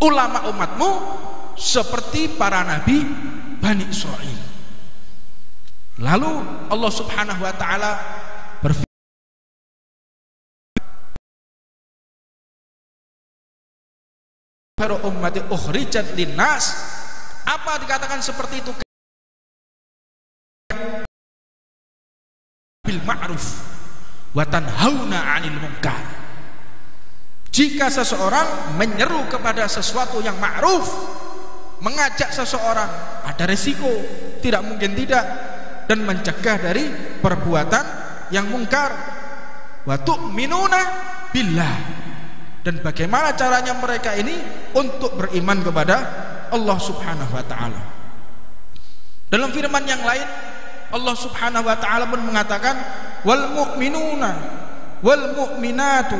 Ulama umatmu seperti para nabi Bani Israel. Lalu Allah Subhanahu wa taala berfirman, ummati ukhrijat linnas. Apa dikatakan seperti itu? Bil ma'ruf wa tanhauna 'anil munkar. Jika seseorang menyeru kepada sesuatu yang ma'ruf, mengajak seseorang, ada resiko, tidak mungkin tidak, dan mencegah dari perbuatan yang mungkar. Wa tu'minuna billah. Dan bagaimana caranya mereka ini untuk beriman kepada Allah Subhanahu wa taala. Dalam firman yang lain Allah Subhanahu wa taala pun mengatakan, wal mu'minuna wal mu'minatu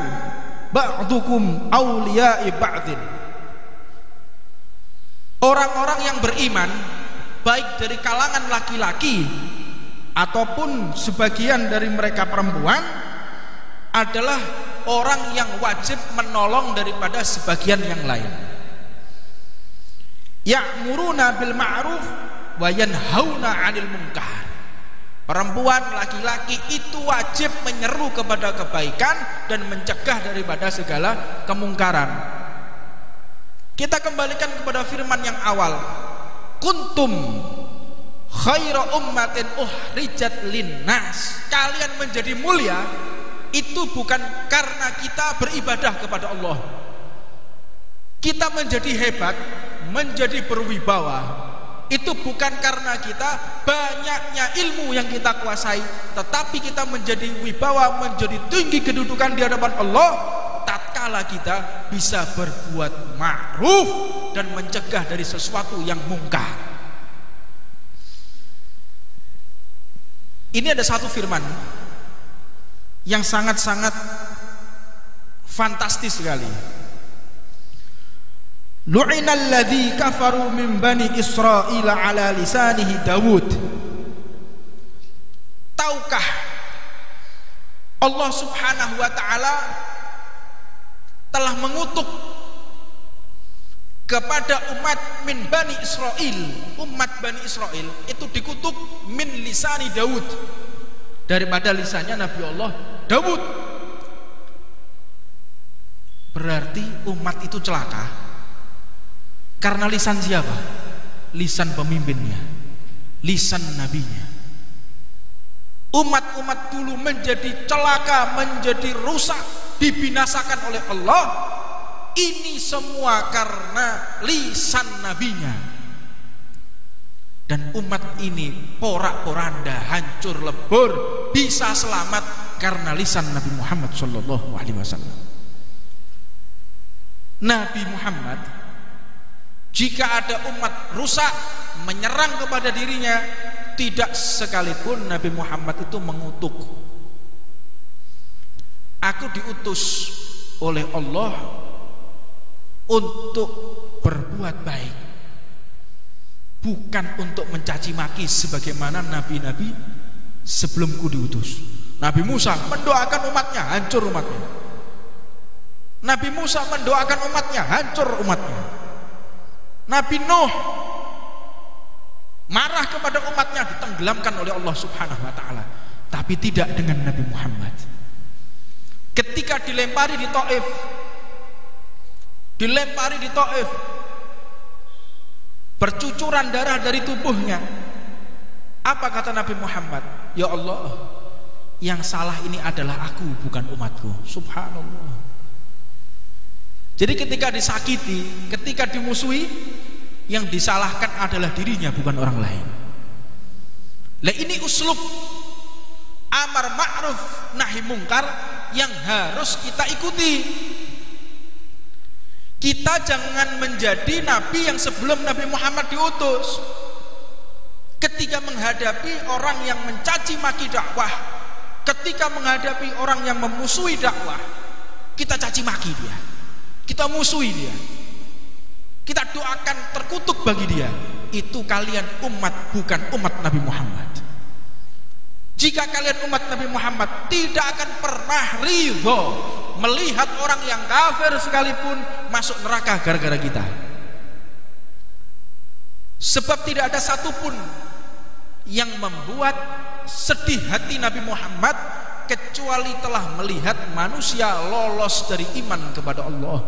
ba'dukum awliya'i ba'din. Orang-orang yang beriman baik dari kalangan laki-laki ataupun sebagian dari mereka perempuan adalah orang yang wajib menolong daripada sebagian yang lain. Ya'muruna bil ma'ruf wa yanhauna 'anil munkar. Perempuan, laki-laki itu wajib menyeru kepada kebaikan dan mencegah daripada segala kemungkaran. Kita kembalikan kepada firman yang awal, kuntum khaira ummatin ukhrijat linnas. Kalian menjadi mulia itu bukan karena kita beribadah kepada Allah. Kita menjadi hebat, menjadi berwibawa, itu bukan karena kita banyaknya ilmu yang kita kuasai, tetapi kita menjadi wibawa, menjadi tinggi kedudukan di hadapan Allah tatkala kita bisa berbuat ma'ruf dan mencegah dari sesuatu yang mungkar. Ini ada satu firman yang sangat-sangat fantastis sekali. Lu'inal ladzi kafaru min bani Israil ala lisanihi Dawud. Tahukah Allah Subhanahu wa taala telah mengutuk kepada umat min bani Israil. Umat Bani Israel itu dikutuk min lisani Dawud, daripada lisannya Nabi Allah Dawud. Berarti umat itu celaka karena lisan siapa? Lisan pemimpinnya, lisan nabinya. Umat-umat dulu menjadi celaka, menjadi rusak, dibinasakan oleh Allah. Ini semua karena lisan nabinya. Dan umat ini porak-poranda, hancur lebur, bisa selamat karena lisan Nabi Muhammad sallallahu alaihi wasallam. Nabi Muhammad, jika ada umat rusak menyerang kepada dirinya, tidak sekalipun Nabi Muhammad itu mengutuk. Aku diutus oleh Allah untuk berbuat baik, bukan untuk mencaci maki sebagaimana nabi-nabi sebelumku diutus. Nabi Musa mendoakan umatnya, hancur umatnya. Nabi Musa mendoakan umatnya, hancur umatnya. Nabi Nuh marah kepada umatnya, ditenggelamkan oleh Allah Subhanahu wa taala. Tapi tidak dengan Nabi Muhammad. Ketika dilempari di Taif, bercucuran darah dari tubuhnya, apa kata Nabi Muhammad? Ya Allah, yang salah ini adalah aku, bukan umatku. Subhanallah. Jadi ketika disakiti, ketika dimusuhi, yang disalahkan adalah dirinya, bukan orang lain. Lah ini uslub amar ma'ruf nahi mungkar yang harus kita ikuti. Kita jangan menjadi nabi yang sebelum Nabi Muhammad diutus. Ketika menghadapi orang yang mencaci maki dakwah, ketika menghadapi orang yang memusuhi dakwah, kita caci maki dia, kita musuhi dia, kita doakan terkutuk bagi dia. itu kalian umat bukan umat Nabi Muhammad. Jika kalian umat Nabi Muhammad tidak akan pernah ridho melihat orang yang kafir sekalipun masuk neraka gara-gara kita. Sebab tidak ada satupun yang membuat sedih hati Nabi Muhammad kecuali telah melihat manusia lolos dari iman kepada Allah.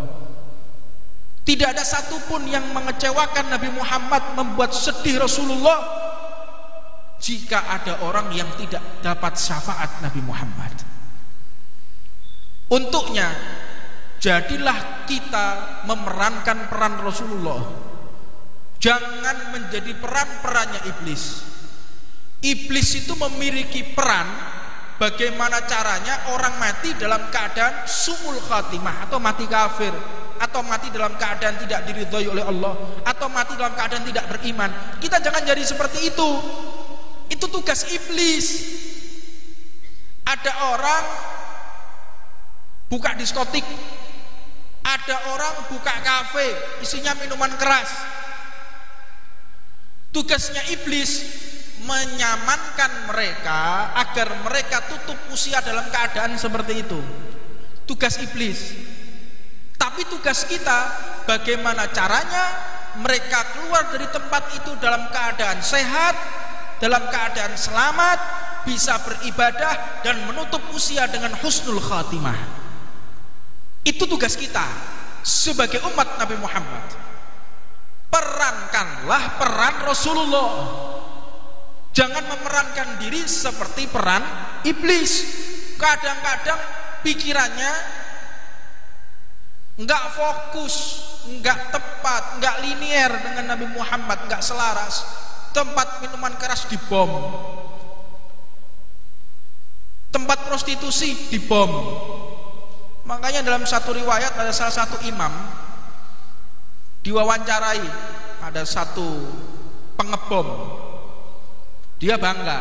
Tidak ada satupun yang mengecewakan Nabi Muhammad, membuat sedih Rasulullah, jika ada orang yang tidak dapat syafaat Nabi Muhammad. Untuknya jadilah kita memerankan peran Rasulullah. Jangan menjadi peran-perannya iblis. Iblis itu memiliki peran bagaimana caranya orang mati dalam keadaan su'ul khatimah, atau mati kafir, atau mati dalam keadaan tidak diridhoi oleh Allah, atau mati dalam keadaan tidak beriman. Kita jangan jadi seperti itu. Itu tugas iblis. Ada orang buka diskotik, ada orang buka kafe, isinya minuman keras. Tugasnya iblis menyamankan mereka agar mereka tutup usia dalam keadaan seperti itu. Tugas iblis. Tapi tugas kita bagaimana caranya mereka keluar dari tempat itu dalam keadaan sehat, dalam keadaan selamat, bisa beribadah dan menutup usia dengan husnul khatimah. Itu tugas kita sebagai umat Nabi Muhammad. Perankanlah peran Rasulullah. Jangan memerankan diri seperti peran iblis. Kadang-kadang pikirannya enggak fokus, enggak tepat, enggak linier dengan Nabi Muhammad, enggak selaras. Tempat minuman keras dibom, tempat prostitusi dibom. Makanya dalam satu riwayat ada salah satu imam diwawancarai, ada satu pengebom. Dia bangga.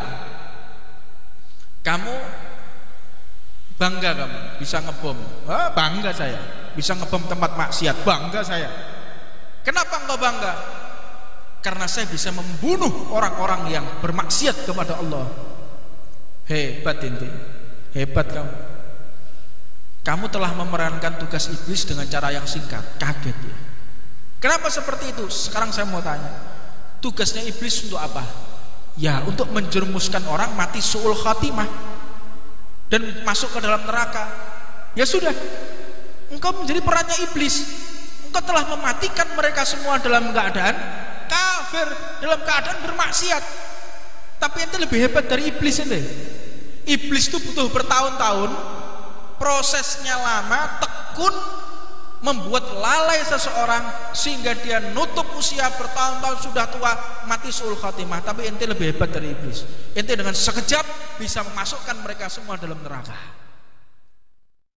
Kamu bangga kamu bisa ngebom? Bangga saya bisa ngebom tempat maksiat, bangga saya. Kenapa engkau bangga? Karena saya bisa membunuh orang-orang yang bermaksiat kepada Allah. Hebat ente, hebat kamu. Kamu telah memerankan tugas iblis dengan cara yang singkat. Kaget ya. Kenapa seperti itu? Sekarang saya mau tanya, tugasnya iblis untuk apa? Ya, untuk menjerumuskan orang mati su'ul khatimah dan masuk ke dalam neraka. Ya sudah, engkau menjadi perannya iblis. Engkau telah mematikan mereka semua dalam keadaan kafir, dalam keadaan bermaksiat. Tapi ente lebih hebat dari iblis ente. Iblis itu butuh bertahun-tahun, prosesnya lama, tekun, membuat lalai seseorang sehingga dia nutup usia bertahun-tahun, sudah tua, mati su'ul khatimah. Tapi ente lebih hebat dari iblis. Ente dengan sekejap bisa memasukkan mereka semua dalam neraka.